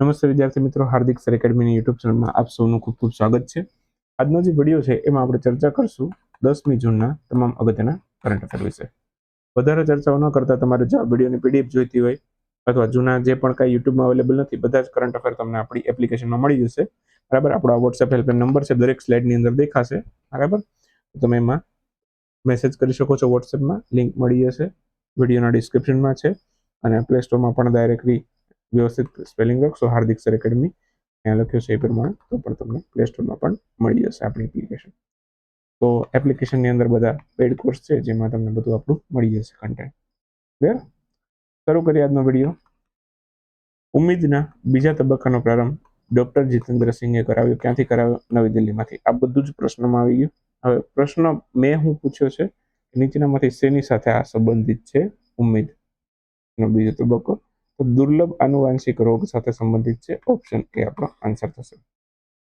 નમસ્તે વિદ્યાર્થી મિત્રો, હાર્દિક સર એકેડમીની યુટ્યુબ ચેનલમાં આપ સૌનું ખૂબ ખૂબ સ્વાગત છે. આજનો જે વિડીયો છે એમાં આપણે ચર્ચા કરશું 10મી જૂનના તમામ અગત્યના કરંટ અફેર વિશે. વધારે ચર્ચાઓ ન કરતા તમારે જો આ વિડીયોની પીડીએફ જોઈતી હોય અથવા જૂના જે પણ કાંઈ યુટ્યુબમાં અવેલેબલ નથી બધા જ કરંટ અફેર તમને આપણી એપ્લિકેશનમાં મળી જશે. બરાબર, આપણો આ વોટ્સએપ હેલ્પલાઇન નંબર છે, દરેક સ્લાઇડની અંદર દેખાશે. બરાબર, તમે એમાં મેસેજ કરી શકો છો. વોટ્સએપમાં લિંક મળી જશે, વિડીયોના ડિસ્ક્રિપ્શનમાં છે અને પ્લે સ્ટોરમાં પણ ડાયરેક્ટલી વ્યવસ્થિત સ્પેલિંગ લખશો હાર્દિક સર એકેડમી ત્યાં લખ્યું છે એ પ્રમાણે તો પણ તમને પ્લે સ્ટોરમાં પણ મળી જશે આપણી એપ્લિકેશન. તો એપ્લિકેશનની અંદર બધા પેઇડ કોર્સ છે જેમાં તમને બધું આપણું મળી જશે કન્ટેન્ટ. ક્લિયર? શરૂ કરીએ આજનો વિડીયો. ઉમ્મીદના બીજા તબક્કાનો પ્રારંભ ડોક્ટર જીતેન્દ્ર સિંઘે કરાવ્યો. ક્યાંથી કરાવ્યો? નવી દિલ્હીમાંથી. આ બધું જ પ્રશ્નમાં આવી ગયું. હવે પ્રશ્ન મેં હું પૂછ્યો છે નીચેનામાંથી શેની સાથે આ સંબંધિત છે? ઉમ્મીદનો બીજો તબક્કો તો દુર્લભ આનુવાંશિક રોગ સાથે સંબંધિત છે. ઓપ્શન એ આપણો આન્સર થશે.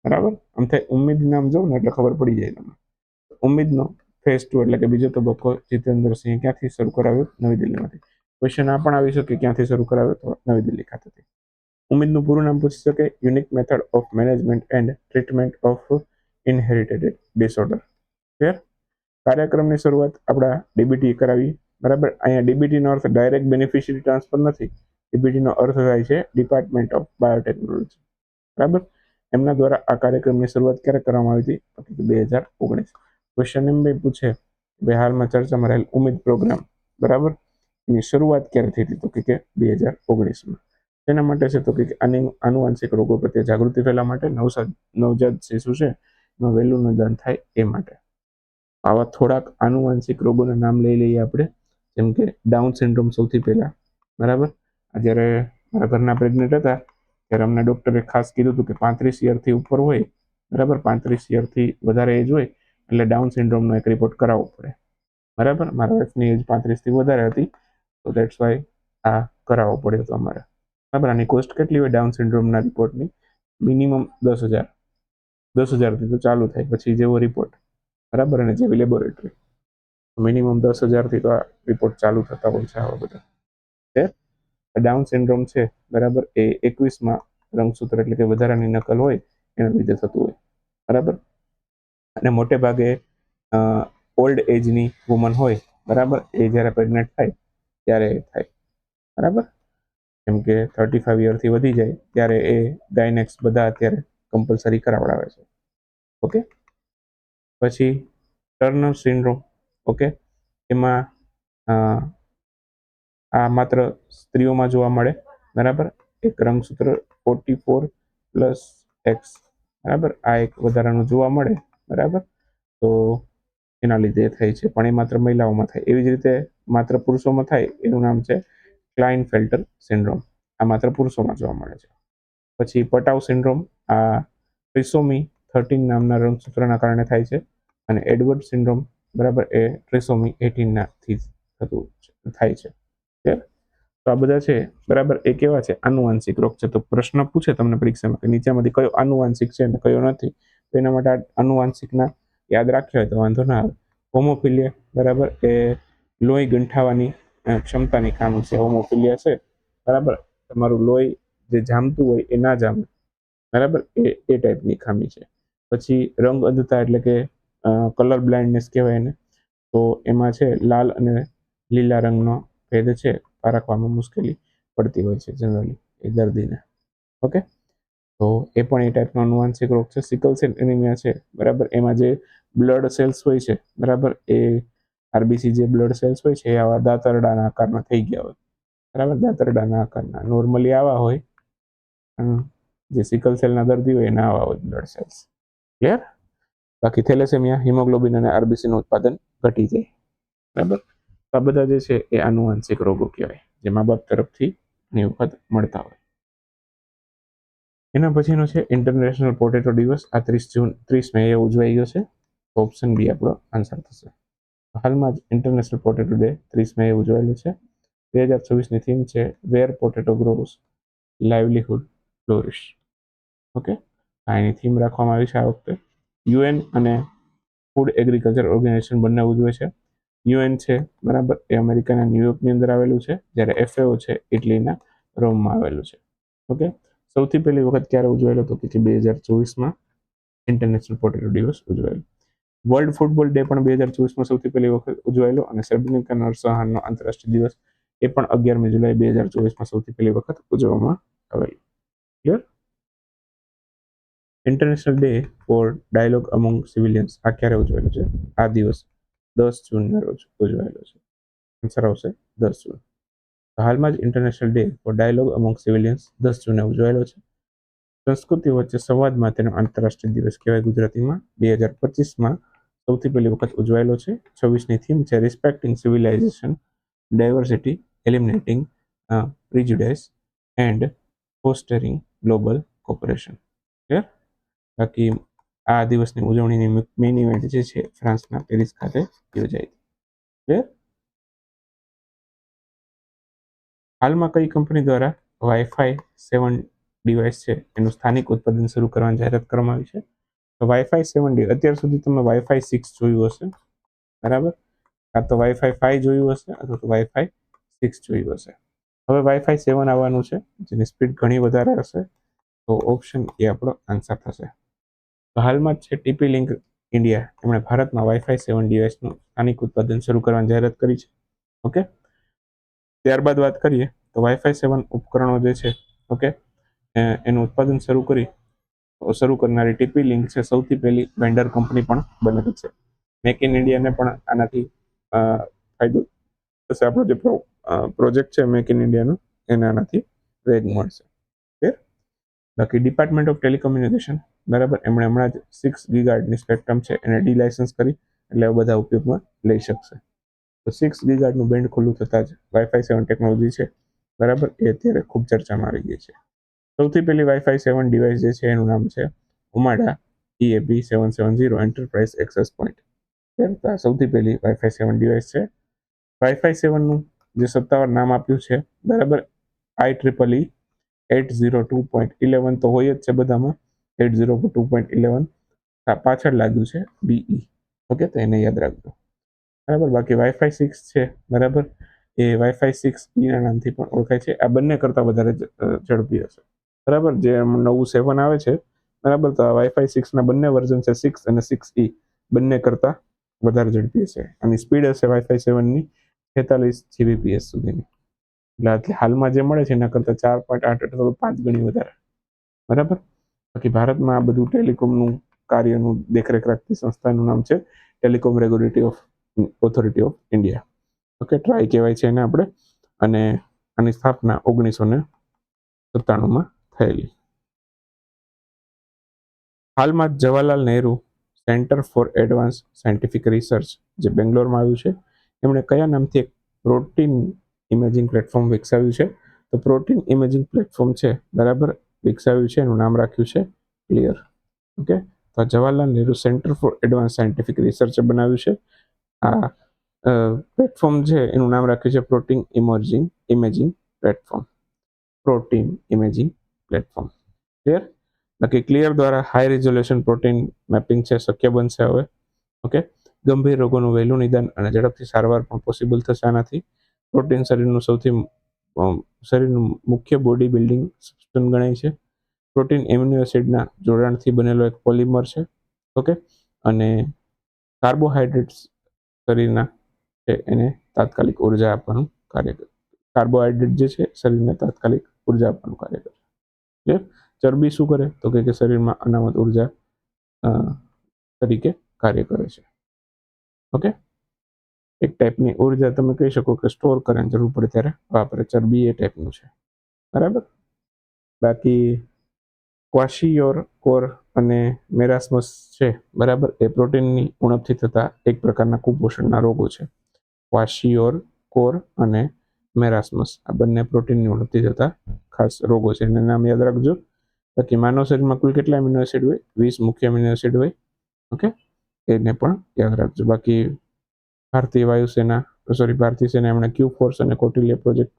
બરાબર, આમ થાય ઉમ્મીદ નામ જોઉં ને એટલે ખબર પડી જાય તમને. ઉમ્મીદનો ફેઝ 2 એટલે કે બીજો તબક્કો જીતેન્દ્રસિંહ ક્યાંથી શરૂ કરાવ્યો? નવી દિલ્હીમાંથી. ક્વેશ્ચન આ પણ આવી શકે ક્યાંથી શરૂ કરાવ્યો? તો નવી દિલ્હી ખાતેથી. ઉમ્મીદનું પૂરું નામ પૂછી શકે unique method of management and treatment of inherited disorder. Clear? કાર્યક્રમની શરૂઆત આપણા ડીબીટી કરાવી. બરાબર, અહીંયા ડીબીટીનો અર્થ ડાયરેક્ટ બેનિફિશિયરી ટ્રાન્સફર નથી. ડીબીટીનો અર્થ થાય છે ડિપાર્ટમેન્ટ ઓફ બાયોટેકનોલોજી. બરાબર, એમના દ્વારા આ કાર્યક્રમની શરૂઆત ક્યારે કરવામાં આવી હતી? 2019. ક્વેશ્ચન એમ બી પૂછે કે હાલમાં ચર્ચામાં રહેલ ઉમ્મીદ પ્રોગ્રામ, બરાબર, એની શરૂઆત ક્યારે થઈ હતી? તો કે 2019માં. તેના માટે છે તો કે આનુવાંશિક રોગો પ્રત્યે જાગૃતિ ફેલાવવા માટે, નવજાત શિશુ છે એમાં વહેલું નિદાન થાય એ માટે. આવા થોડાક આનુવાંશિક રોગોના નામ લઈ લઈએ આપણે, જેમ કે ડાઉન સિન્ડ્રોમ સૌથી પહેલા. બરાબર, જ્યારે મારા ઘરના પ્રેગ્નેન્ટ હતા ત્યારે અમને ડૉક્ટરે ખાસ કીધું હતું કે 35 યરથી ઉપર હોય, બરાબર, 35 યરથી વધારે એજ હોય એટલે ડાઉન સિન્ડ્રોમનો એક રિપોર્ટ કરાવવો પડે. બરાબર, મારા વાઈફની એજ 35થી વધારે હતી તો દેટ્સ વાય આ કરાવવો પડ્યો હતો અમારે. બરાબર, આની કોસ્ટ કેટલી હોય ડાઉન સિન્ડ્રોમના રિપોર્ટની? મિનિમમ 10,000. 10,000થી તો ચાલુ થાય, પછી જેવો રિપોર્ટ, બરાબર, અને જેવી લેબોરેટરી, મિનિમમ 10,000થી તો આ રિપોર્ટ ચાલુ થતા હોય છે આવા બધા. ડાઉન સિન્ડ્રોમ છે, બરાબર, એ 21માં રંગસૂત્ર એટલે કે વધારાની નકલ હોય એના લીધે થતું હોય. બરાબર, અને મોટે ભાગે ઓલ્ડ એજની વુમન હોય, બરાબર, એ જ્યારે પ્રેગ્નેન્ટ થાય ત્યારે થાય. બરાબર, જેમ કે 35 યરથી વધી જાય ત્યારે એ ગાયનેક્સ બધા અત્યારે કમ્પલસરી કરાવડાવે છે. ઓકે, પછી ટર્નર સિન્ડ્રોમ. ઓકે, એમાં આ માત્ર સ્ત્રીઓમાં જોવા મળે. બરાબર, એક રંગસૂત્ર 44+X, બરાબર, આ એક વધારાનું જોવા મળે. બરાબર, તો એના લીધે થાય છે, પણ એ માત્ર મહિલાઓમાં થાય. એવી જ રીતે માત્ર પુરુષોમાં થાય એનું નામ છે ક્લાઇનફેલ્ટર સિન્ડ્રોમ. આ માત્ર પુરુષોમાં જોવા મળે છે. પછી પટાવ સિન્ડ્રોમ, આ ટ્રિસોમી 13 નામના રંગસૂત્રના કારણે થાય છે. અને એડવર્ડ સિન્ડ્રોમ, બરાબર, એ ટ્રિસોમી 18નાથી થતું થાય છે. તો આ બધા છે, બરાબર, એ કેવા છે? આનુવાંશિક રોગ છે. તો પ્રશ્ન પૂછે તમને પરીક્ષામાં કે નીચેમાંથી કયો આનુવાંશિક છે અને કયો નથી, તો એના માટે આનુવાંશિકના યાદ રાખ્યા હોય તો વાંધો ના આવે. હોમોફિલિયા, બરાબર, એ લોહી ગંઠાવાની ક્ષમતાની ખામી છે. હોમોફિલિયા છે, બરાબર, તમારું લોહી જે જામતું હોય એ ના જામે, બરાબર, એ ટાઈપની ખામી છે. પછી રંગ અંધતા એટલે કે કલર બ્લાઇન્ડનેસ કહેવાય એને. તો એમાં છે લાલ અને લીલા રંગનો ભેદ છે, પારખવામાં મુશ્કેલી પડતી હોય છે જનરલી એ દર્દીને. ઓકે, તો એ પણ એ ટાઈપનો આનુવાંશિક રોગ છે. સિકલ સેલ એનિમિયા છે, બરાબર, એમાં જે બ્લડ સેલ્સ હોય છે, બરાબર, એ આરબીસી જે બ્લડ સેલ્સ હોય છે એ આવા દાંતરડાના આકારમાં થઈ ગયા હોય. બરાબર, દાંતરડાના આકારના નોર્મલી આવા હોય, જે સિકલ સેલના દર્દી હોય એના આવા હોય બ્લડ સેલ્સ. ક્લિયર? બાકી થેલેસેમિયા, હિમોગ્લોબિન અને આરબીસીનું ઉત્પાદન ઘટી જાય. બરાબર, આ બધા જે છે એ આનુવાંશિક રોગો કહેવાય જે મા બાપ તરફથી ઘણી વખત મળતા હોય. એના પછીનો છે ઇન્ટરનેશનલ પોટેટો દિવસ. આ 30 મે ઉજવાઈ ગયો છે. ઓપ્શન બી આપણો આન્સર થશે. હાલમાં જ ઇન્ટરનેશનલ પોટેટો ડે 30 મે ઉજવાયેલો છે. 2026ની થીમ છે વેર પોટેટો ગ્રોઝ લાઇવલીહુડ ફ્લોરિશ. ઓકે, આની થીમ રાખવામાં આવી છે આ વખતે. યુએન અને ફૂડ એગ્રીકલ્ચર ઓર્ગેનાઇઝેશન બંને ઉજવે છે. યુએન છે, બરાબર, એ અમેરિકાના ન્યુયોર્કની અંદર આવેલું છે, જ્યારે એફએઓ છે ઇટલીના રોમમાં આવેલું છે. ઓકે, સૌથી પહેલી વખત ક્યારે ઉજવાયેલો તો કે 2024માં ઇન્ટરનેશનલ પોટેટો દિવસ ઉજવાયેલો. વર્લ્ડ ફૂટબોલ ડે પણ 2024માં સૌથી પહેલી વખત ઉજવાયેલો અને સર્બનિકા નરસંહારનો આંતરરાષ્ટ્રીય દિવસ એ પણ 11મી જુલાઈ 2024માં સૌથી પહેલી વખત ઉજવવામાં આવેલો. Clear? International day for dialogue among civilians આ ક્યારે ઉજવાયેલો છે? આ દિવસ 10 જૂનના રોજ ઉજવાયેલો છે. આન્સર આવશે 10 જૂન. હાલમાં જ international day for dialogue among civilians 10 જૂને ઉજવાયેલો છે. સંસ્કૃતિ વચ્ચે સંવાદ માટેનો આંતરરાષ્ટ્રીય દિવસ કહેવાય ગુજરાતીમાં. 2025માં સૌથી પહેલી વખત ઉજવાયેલો છે. 26ની થીમ છે respecting civilisation, diversity, eliminating prejudice and fostering global cooperation. Clear? બાકી આ દિવસની ઉજવણીની મેઇન ઇવેન્ટ જે છે ફ્રાન્સના પેરિસ ખાતે યોજાઈ. ક્લિયર? હાલમાં કઈ કંપની દ્વારા વાઈફાઈ 7 ડિવાઇસ છે એનું સ્થાનિક ઉત્પાદન શરૂ કરવાની જાહેરાત કરવામાં આવી છે? તો વાઈફાઈ 7 અત્યાર સુધી તમે વાઈફાઈ 6 જોયું હશે, બરાબર? કાં તો વાઈફાઈ 5 જોયું હશે અથવા તો વાઈફાઈ 6 જોયું હશે. હવે વાઈફાઈ 7 આવવાનું છે જેની સ્પીડ ઘણી વધારે હશે, તો ઓપ્શન એ આપણો આન્સર થશે. તો હાલમાં જ છે ટીપી લિંક ઇન્ડિયા એમણે ભારતમાં વાઈફાઈ 7 ડિવાઇસનું સ્થાનિક ઉત્પાદન શરૂ કરવાની જાહેરાત કરી છે. ઓકે, ત્યારબાદ વાત કરીએ તો વાઈફાઈ 7 ઉપકરણો જે છે, ઓકે, એનું ઉત્પાદન શરૂ કરનારી ટીપી લિંક છે સૌથી પહેલી વેન્ડર કંપની પણ બનેલી છે. મેક ઇન ઇન્ડિયાને પણ આનાથી ફાયદો થશે. આપણો જે પ્રોજેક્ટ છે મેક ઇન ઇન્ડિયાનો એને આનાથી વેગ મળશે. બાકી ડિપાર્ટમેન્ટ ઓફ ટેલિકોમ્યુનિકેશન, બરાબર, એમણે હમણાં જ 6 ગીગાહર્ટ્ઝની સ્પેક્ટ્રમ છે એને ડીલાયસન્સ કરી, એટલે બધા ઉપયોગમાં લઈ શકશે. તો 6 ગીગાહર્ટ્ઝનું બેન્ડ ખુલ્લું થતાં જ વાઈફાઈ 7 ટેકનોલોજી છે, બરાબર, એ અત્યારે ખૂબ ચર્ચામાં આવી ગઈ છે. સૌથી પહેલી વાઈફાઈ 7 ડિવાઇસ જે છે એનું નામ છે ઉમાડા EAP770 એન્ટરપ્રાઇઝ એક્સેસ પોઈન્ટ. સૌથી પહેલી વાઈફાઈ 7 ડિવાઇસ છે. વાઈફાઈ 7નું જે સત્તાવાર નામ આપ્યું છે, બરાબર, IEEE 802.11 તો હોય જ છે બધામાં, 802.11 પાછળ લાગ્યું છે BE. ઓકે, તો એને યાદ રાખજો, બરાબર. બાકી વાઈફાઈ 6 છે, બરાબર, એ વાઈફાઈ 6E ના નામથી પણ ઓળખાય છે. આ બંને કરતાં વધારે ઝડપી હશે, બરાબર. જે નવું 7 આવે છે, બરાબર, તો વાઈફાઈ 6ના બંને વર્ઝન છે 6 અને 6E, બંને કરતાં વધારે ઝડપી હશે. આની સ્પીડ હશે વાઈફાઈ 7ની 46 Gbps સુધીની. એટલે હાલમાં જે મળે છે એના કરતાં 4.8 અથવા 5 ગણી વધારે, બરાબર. બાકી ભારતમાં આ બધું ટેલિકોમનું કાર્યનું દેખરેખ રાખતી સંસ્થાનું નામ છે telecom regulatory authority of India. Okay, try કહેવાય છે એને આપણે, અને આની સ્થાપના 1997માં થયેલી. હાલમાં Jawaharlal Nehru centre for advance scientific research જે બેંગ્લોરમાં આવ્યું છે, એમણે કયા નામથી એક પ્રોટીન ઇમેજિંગ પ્લેટફોર્મ વિકસાવ્યું છે? તો પ્રોટીન ઇમેજિંગ પ્લેટફોર્મ છે, બરાબર, વિકસાવ્યું છે, એનું નામ રાખ્યું છે ક્લિયર. ઓકે, તો Jawaharlal Nehru centre for advance scientific research બનાવ્યું છે. આ પ્લેટફોર્મ છે એનું નામ રાખ્યું છે protein imaging platform. Protein imaging platform. Clear? બાકી ક્લિયર દ્વારા હાઈ રિઝોલ્યુશન પ્રોટીન મેપિંગ છે શક્ય બનશે હવે. ઓકે, ગંભીર રોગોનું વહેલું નિદાન અને ઝડપથી સારવાર પણ પોસિબલ થશે આનાથી. પ્રોટીન શરીરનું મુખ્ય બોડી બિલ્ડિંગ સબસ્ટન્સ ગણાય છે. પ્રોટીન એમિનો એસિડના જોડાણથી બનેલો એક પોલિમર છે. ઓકે, અને કાર્બોહાઈડ્રેટ્સ શરીરના છે એને તાત્કાલિક ઉર્જા આપવાનું કાર્ય કરે. કાર્બોહાઈડ્રેટ જે છે શરીરને તાત્કાલિક ઉર્જા આપવાનું કાર્ય કરે. ક્લિયર? ચરબી શું કરે તો કે શરીરમાં અનામત ઉર્જા તરીકે કાર્ય કરે છે. ઓકે, એક ટાઈપની ઉર્જા તમે કહી શકો કે સ્ટોર કરવાની જરૂર પડે ત્યારે વાપરે. ચરબી એ ટાઈપનું છે, બરાબર. બાકી ક્વાશિયોર અને મેરાસ્મસ છે, બરાબર, એ પ્રોટીનની ઉણપથી થતા એક પ્રકારના કુપોષણના રોગો છે. ક્વાશિયોર અને મેરાસ્મસ આ બંને પ્રોટીનની ઉણપથી થતા ખાસ રોગો છે, એને નામ યાદ રાખજો. બાકી માનવ શરીરમાં કુલ કેટલા એમિનો એસિડ હોય? 20 મુખ્ય એમિનો એસિડ હોય. ઓકે, એને પણ યાદ રાખજો. બાકી ભારતીય સેના એમણે ક્યુ ફોર્સ અને કોટિલિયા પ્રોજેક્ટ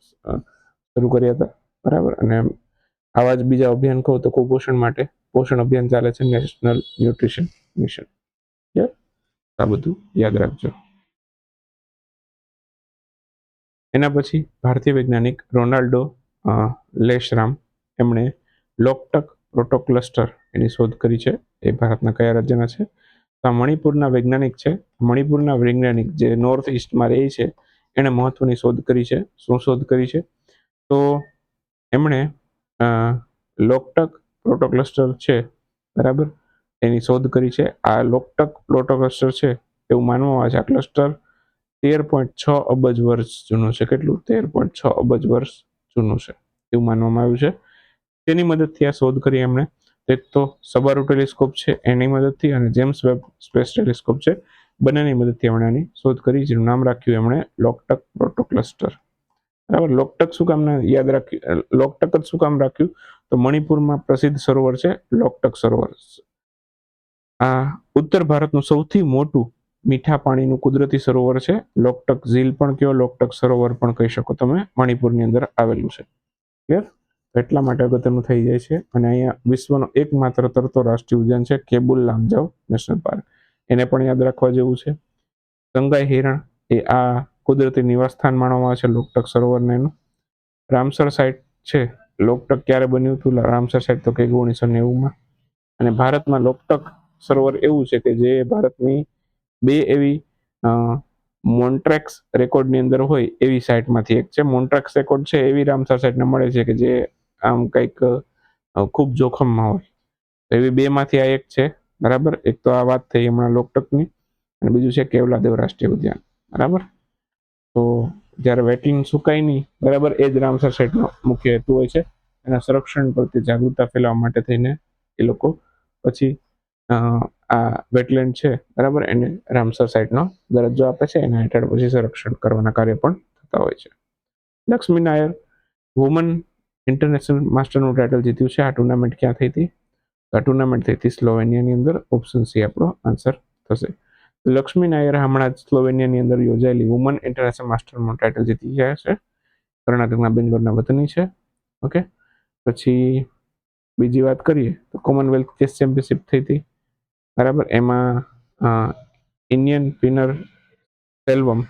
શરૂ કર્યા હતા, બરાબર. અને આવા જ બીજા અભિયાન કહું તો કુપોષણ માટે પોષણ અભિયાન ચાલે છે, નેશનલ ન્યુટ્રિશન મિશન. આ બધું યાદ રાખજો. એના પછી ભારતીય વૈજ્ઞાનિક રોનાલ્ડો લેશરામ એમણે લોકટક પ્રોટોક્લસ્ટર એની શોધ કરી છે એ ભારતના કયા રાજ્યના છે? તો આ મણિપુરના વૈજ્ઞાનિક છે. મણિપુરના વૈજ્ઞાનિક જે નોર્થ ઇસ્ટમાં રહે છે એણે મહત્વની શોધ કરી છે. શું શોધ કરી છે? તો એમણે લોકટક પ્રોટોક્લસ્ટર છે, બરાબર, એની શોધ કરી છે. આ લોકટક પ્રોટોક્લસ્ટર છે એવું માનવામાં આવે છે આ ક્લસ્ટર 13.6 અબજ વર્ષ જૂનું છે. કેટલું? 13.6 અબજ વર્ષ જૂનું છે એવું માનવામાં આવ્યું છે. તેની મદદથી આ શોધ કરી એમણે. એક તો સબારુ ટેલિસ્કોપ છે એની મદદથી અને જેમ્સ વેબ સ્પેસ ટેલિસ્કોપ છે, બંનેની મદદથી એમણે આની શોધ કરી, જેનું નામ રાખ્યું એમણે લોકટક પ્રોટોક્લસ્ટર. બરાબર. લોકટક શું કામ યાદ રાખ્યું? લોકટક જ શું કામ રાખ્યું? તો મણિપુરમાં પ્રસિદ્ધ સરોવર છે લોકટક સરોવર. આ ઉત્તર ભારતનું સૌથી મોટું મીઠા પાણીનું કુદરતી સરોવર છે. લોકટક ઝીલ પણ કયો, લોકટક સરોવર પણ કહી શકો તમે, મણિપુરની અંદર આવેલું છે. ક્લિયર? એટલા માટે અગત્યનું થઈ જાય છે. અને અહીંયા વિશ્વનો એકમાત્ર તરતો રાષ્ટ્રીય ઉદ્યાન છે કેબુલ લામજાવ નેશનલ પાર્ક, એને પણ યાદ રાખવા જેવું છે. સંગાઈ હિરણ એ આ કુદરતી નિવાસ સ્થાન માનવામાં આવે છે લોકટક સરોવરને એનું. રામસર સાઇટ છે, લોકટક ક્યારે બન્યું હતું? રામસર સાઇટ તો કે 1990માં. અને ભારતમાં લોકટક સરોવર એવું છે કે જે ભારતની બે એવી મોન્ટ્રેક્સ રેકોર્ડની અંદર હોય એવી સાઇટમાંથી એક છે. મોન્ટ્રેક્સ રેકોર્ડ છે એવી રામસર સાઇટને મળે છે કે જે આમ કંઈક ખૂબ જોખમમાં હોય. એવી બેમાંથી આ એક છે, બરાબર. એક તો આ વાત થઈ હમણાં લોકટકની, અને બીજું છે કેવલાદેવ રાષ્ટ્રીય ઉદ્યાન, બરાબર. તો જ્યારે વેટલેન્ડ સુકાય નહીં, બરાબર, એ જ રામસર સાઇટનો મુખ્ય હેતુ હોય છે. એના સંરક્ષણ પ્રત્યે જાગૃતતા ફેલાવવા માટે થઈને એ લોકો પછી આ વેટલેન્ડ છે, બરાબર, એને રામસર સાઇટનો દરજ્જો આપે છે. એના હેઠળ પછી સંરક્ષણ કરવાના કાર્ય પણ થતા હોય છે. લક્ષ્મી નાયર વુમન ઇન્ટરનેશનલ માસ્ટરનું ટાઇટલ જીત્યું છે. આ ટુર્નામેન્ટ ક્યાં થઈ હતી? આ ટુર્નામેન્ટ થઈ હતી સ્લોવેનિયાની અંદર. ઓપ્શન સી આપણો આન્સર થશે. લક્ષ્મી નાયર હમણાં જ સ્લોવેનિયાની અંદર યોજાયેલી વુમન ઇન્ટરનેશનલ માસ્ટરનું ટાઇટલ જીતી ગયા છે. કર્ણાટકના બેંગ્લોરના વતની છે. ઓકે. પછી બીજી વાત કરીએ તો કોમનવેલ્થ ચેસ ચેમ્પિયનશિપ થઈ હતી, બરાબર. એમાં ઇન્ડિયન વિનર સેલ્વમ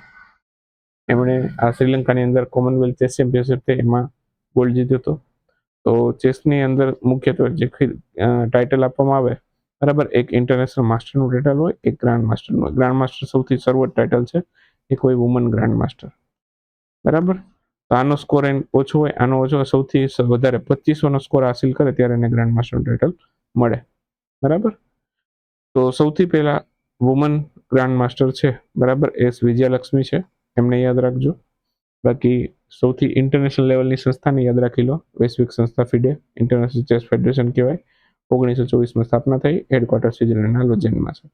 એમણે આ શ્રીલંકાની અંદર કોમનવેલ્થ ચેસ ચેમ્પિયનશિપ થઈ એમાં ગોલ્ડ જીત્યો હતો. તો ચેસની અંદર મુખ્યત્વે જે ટાઇટલ આપવામાં આવે, બરાબર, એક ઇન્ટરનેશનલ માસ્ટરનું ટાઇટલ હોય, એક ગ્રાન્ડ માસ્ટરનું હોય. ગ્રાન્ડ માસ્ટર સૌથી સર્વોચ્ચ ટાઇટલ છે, એક હોય વુમન ગ્રાન્ડ માસ્ટર, બરાબર. તો આનો સ્કોર ઓછો હોય, આનો ઓછો, સૌથી વધારે 2500નો સ્કોર હાસિલ કરે ત્યારે એને ગ્રાન્ડ માસ્ટરનું ટાઇટલ મળે, બરાબર. તો સૌથી પહેલા વુમન ગ્રાન્ડ માસ્ટર છે, બરાબર, એ વિજયાલક્ષ્મી છે, એમને યાદ રાખજો. બાકી સૌથી ઇન્ટરનેશનલ લેવલની સંસ્થાને યાદ રાખી લો, વૈશ્વિક સંસ્થા ફિડે, ઇન્ટરનેશનલ ચેસ ફેડરેશન કહેવાય. 1924માં સ્થાપના થઈ, હેડક્વાર્ટર સ્વિટ્ઝરલેન્ડના લોઝેનમાં છે.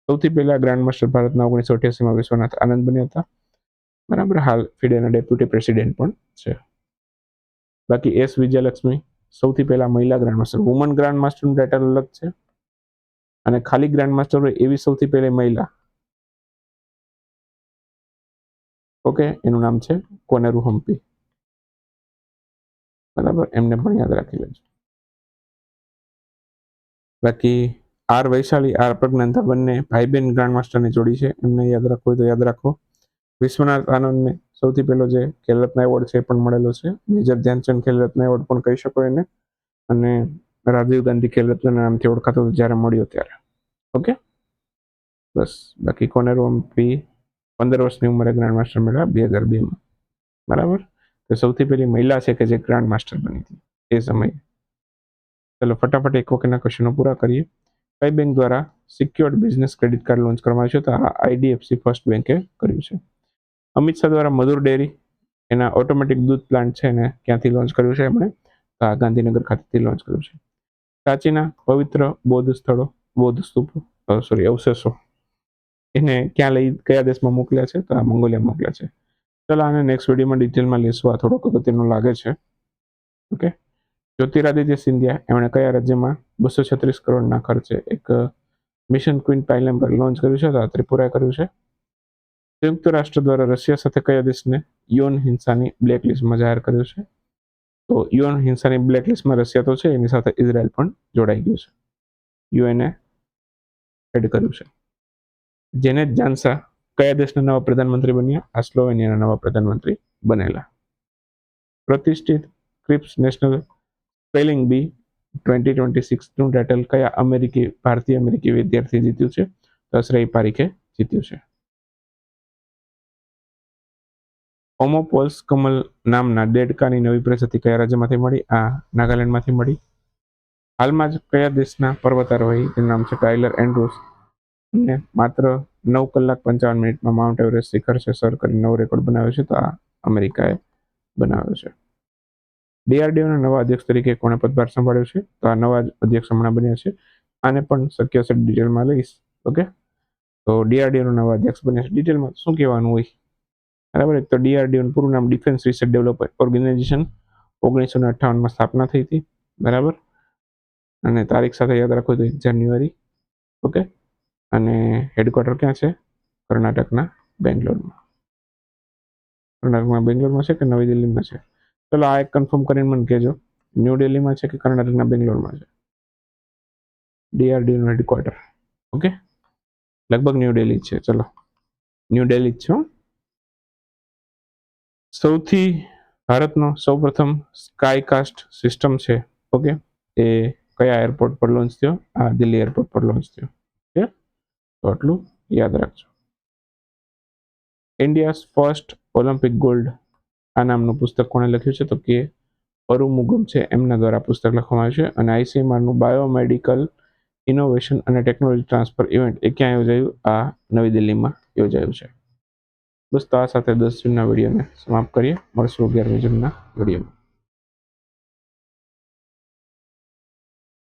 સૌથી પહેલા ગ્રાન્ડ માસ્ટર ભારતના 1988માં વિશ્વનાથ આનંદ બન્યા હતા, બરાબર. હાલ ફિડેના ડેપ્યુટી પ્રેસિડેન્ટ પણ છે. બાકી એસ વિજયાલક્ષ્મી સૌથી પહેલા મહિલા ગ્રાન્ડ માસ્ટર. વુમન ગ્રાન્ડ માસ્ટરનું ટાઇટલ અલગ છે, અને ખાલી ગ્રાન્ડ માસ્ટર હોય એવી સૌથી પહેલી મહિલા, ઓકે, એનું નામ છે કોનેરુ હમ્પી, બરાબર. એમને પણ યાદ રાખી લેજો. બાકી આર વૈશાલી, આર પ્રજ્ઞાનતા બંને ભાઈ બહેન ગ્રાન્ડ માસ્ટરની જોડી છે, એમને યાદ રાખવું હોય તો યાદ રાખો. વિશ્વનાથ આનંદને સૌથી પહેલો જે ખેલરત્ન એવોર્ડ છે એ પણ મળેલો છે. મેજર ધ્યાનચંદ ખેલરત્ન એવોર્ડ પણ કહી શકો એને. અને રાજીવ ગાંધી ખેલરત્નના નામથી ઓળખાતો જ્યારે મળ્યો ત્યારે. ઓકે, બસ. બાકી કોનેરુ હમ્પી 15 વર્ષની ઉંમરે ગ્રાન્ડ માસ્ટર મળ્યા 2002માં, બરાબર. તો સૌથી પહેલી મહિલા છે કે જે ગ્રાન્ડ માસ્ટર બની હતી એ સમયે. ચલો ફટાફટ એક વખતના ક્વેશ્ચનો પૂરા કરીએ. કઈ બેંક દ્વારા secured business credit card launch કરવામાં આવ્યું છે? તો આ આઈડીએફસી ફર્સ્ટ બેંકે કર્યું છે. અમિત શાહ દ્વારા મધુર ડેરી એના ઓટોમેટિક દૂધ પ્લાન્ટ છે એને ક્યાંથી લોન્ચ કર્યું છે એમણે? તો આ ગાંધીનગર ખાતેથી લોન્ચ કર્યું છે. સાચીના પવિત્ર બૌદ્ધ સ્થળો, બૌદ્ધ સ્તૂપો, અવશેષો એને કયા દેશમાં મોકલ્યા છે? તો આ મંગોલિયા મોકલ્યા છે. ચાલો આને નેક્સ્ટ વિડીયોમાં ડિટેલમાં લેશું, આ થોડોક અગત્યનો લાગે છે. ઓકે. જ્યોતિરાદિત્ય સિંધિયા એમણે કયા રાજ્યમાં 236 કરોડના ખર્ચે એક મિશન ક્વીન પાયલમ પર લોન્ચ કર્યું છે? તો આ ત્રિપુરાએ કર્યું છે. સંયુક્ત રાષ્ટ્ર દ્વારા રશિયા સાથે કયા દેશને યૌન હિંસાની બ્લેકલિસ્ટમાં જાહેર કર્યું છે? તો યૌન હિંસાની બ્લેકલિસ્ટમાં રશિયા તો છે, એની સાથે ઇઝરાયલ પણ જોડાઈ ગયું છે. યુએનએ એડ કર્યું છે. જેનેટ જાન્સા કયા દેશના નવા પ્રધાનમંત્રી બન્યા? આ સ્લોવેનિયાના નવા પ્રધાનમંત્રી બનેલા. પ્રતિષ્ઠિત ક્રિપ્સ નેશનલ સ્પેલિંગ બી 2026નું ટાઇટલ કયા ભારતીય અમેરિકી વિદ્યાર્થી જીત્યું છે? તો શ્રેય પારીખે જીત્યું છે. ઓમોપોલ્સ કમલ નામના દેડકાની નવી પ્રજાતિ કયા રાજ્યમાંથી મળી? આ નાગાલેન્ડમાંથી મળી. હાલમાં જ કયા દેશના પર્વતારોહી તેનું નામ છે ટાયલર એન્ડ્રુસ ને માત્ર 9 કલાક 55 મિનિટમાં માઉન્ટ એવરેસ્ટ શિખર છે સર કરી નવો રેકોર્ડ બનાવ્યો છે? તો આ અમેરિકાએ બનાવ્યો છે. ડીઆરડીઓના નવા અધ્યક્ષ તરીકે કોણે પદભાર સંભાળ્યો છે? તો આ નવા અધ્યક્ષ હમણાં બન્યા છે. આને પણ શક્ય છે ડિટેલમાં લઈશ. ઓકે, તો ડીઆરડીઓના નવા અધ્યક્ષ બન્યા છે. ડિટેલમાં શું કહેવાનું હોય? બરાબર. તો ડીઆરડીઓનું પૂરું નામ ડિફેન્સ રિસર્ચ ડેવલપમેન્ટ ઓર્ગેનાઇઝેશન, 1958માં સ્થાપના થઈ હતી. બરાબર. અને તારીખ સાથે યાદ રાખો તો 1 જાન્યુઆરી. ઓકે, અને હેડક્વાર્ટર ક્યાં છે? કર્ણાટકના બેંગ્લોરમાં. કર્ણાટકમાં બેંગ્લોરમાં છે કે નવી દિલ્હીમાં છે? ચલો આ એક કન્ફર્મ કરીને મને કહેજો, ન્યૂ દિલ્હીમાં છે કે કર્ણાટકના બેંગ્લોરમાં છે ડીઆરડીઓનું હેડક્વાર્ટર? ઓકે, લગભગ ન્યૂ દિલ્હી છે. ચલો ન્યૂ દિલ્હી છે. સૌથી ભારતનો સૌપ્રથમ સ્કાયકાસ્ટ સિસ્ટમ છે, ઓકે, એ કયા એરપોર્ટ પર લોન્ચ થયો? આ દિલ્હી એરપોર્ટ પર લોન્ચ થયો. ઓકે, તો આટલું યાદ રાખજો. ઇન્ડિયાઝ ફર્સ્ટ ઓલિમ્પિક ગોલ્ડ આ નામનું પુસ્તક કોણે લખ્યું છે? તો કે અરુમુગમ છે એમના દ્વારા પુસ્તક લખવામાં આવ્યું છે. અને આઈસીએમઆરનું બાયોમેડિકલ ઇનોવેશન અને ટેકનોલોજી ટ્રાન્સફર ઇવેન્ટ એ ક્યાં યોજાયું? આ નવી દિલ્હીમાં યોજાયું છે. બસ તો આ સાથે 10 જૂનના વિડીયોને સમાપ્ત કરીએ. મળશું 11મી જૂનના વિડીયોમાં.